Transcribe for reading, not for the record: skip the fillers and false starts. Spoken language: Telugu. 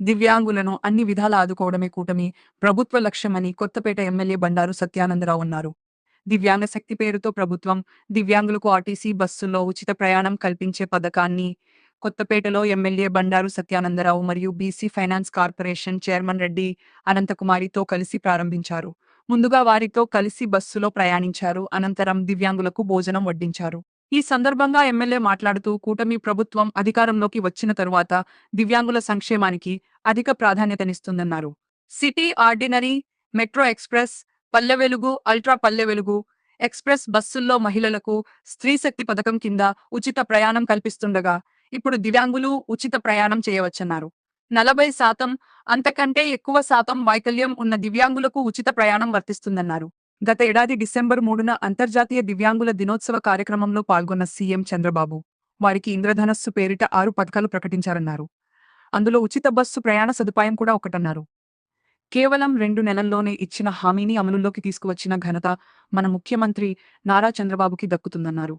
దివ్యాంగులను అన్ని విధాలా ఆదుకోవడమే కూటమి ప్రభుత్వ లక్ష్యమని కొత్తపేట ఎమ్మెల్యే బండారు సత్యానందరావు అన్నారు. దివ్యాంగ శక్తి పేరుతో ప్రభుత్వం దివ్యాంగులకు ఆర్టీసీ బస్సుల్లో ఉచిత ప్రయాణం కల్పించే పథకాన్ని కొత్తపేటలో ఎమ్మెల్యే బండారు సత్యానందరావు మరియు BC finance corporation chairman Reddy అనంతకుమారితో కలిసి ప్రారంభించారు. ముందుగా వారితో కలిసి బస్సులో ప్రయాణించారు. అనంతరం దివ్యాంగులకు భోజనం వడ్డించారు. ఈ సందర్భంగా ఎమ్మెల్యే మాట్లాడుతూ కూటమి ప్రభుత్వం అధికారంలోకి వచ్చిన తరువాత దివ్యాంగుల సంక్షేమానికి అధిక ప్రాధాన్యతనిస్తుందన్నారు. City ordinary, metro express, Palle Velugu, ultra Palle Velugu express బస్సుల్లో మహిళలకు స్త్రీ శక్తి పథకం కింద ఉచిత ప్రయాణం కల్పిస్తుండగా ఇప్పుడు దివ్యాంగులు ఉచిత ప్రయాణం చేయవచ్చన్నారు. 40% అంతకంటే ఎక్కువ శాతం వైకల్యం ఉన్న దివ్యాంగులకు ఉచిత ప్రయాణం వర్తిస్తుందన్నారు. గత ఏడాది డిసెంబర్ 3న అంతర్జాతీయ దివ్యాంగుల దినోత్సవ కార్యక్రమంలో పాల్గొన్న సీఎం చంద్రబాబు వారికి ఇంద్రధనస్సు పేరిట 6 పథకాలు ప్రకటించారన్నారు. అందులో ఉచిత బస్సు ప్రయాణ సదుపాయం కూడా ఒకటన్నారు. కేవలం 2 నెలల్లోనే ఇచ్చిన హామీని అమలులోకి తీసుకువచ్చిన ఘనత మన ముఖ్యమంత్రి నారా చంద్రబాబుకి దక్కుతుందన్నారు.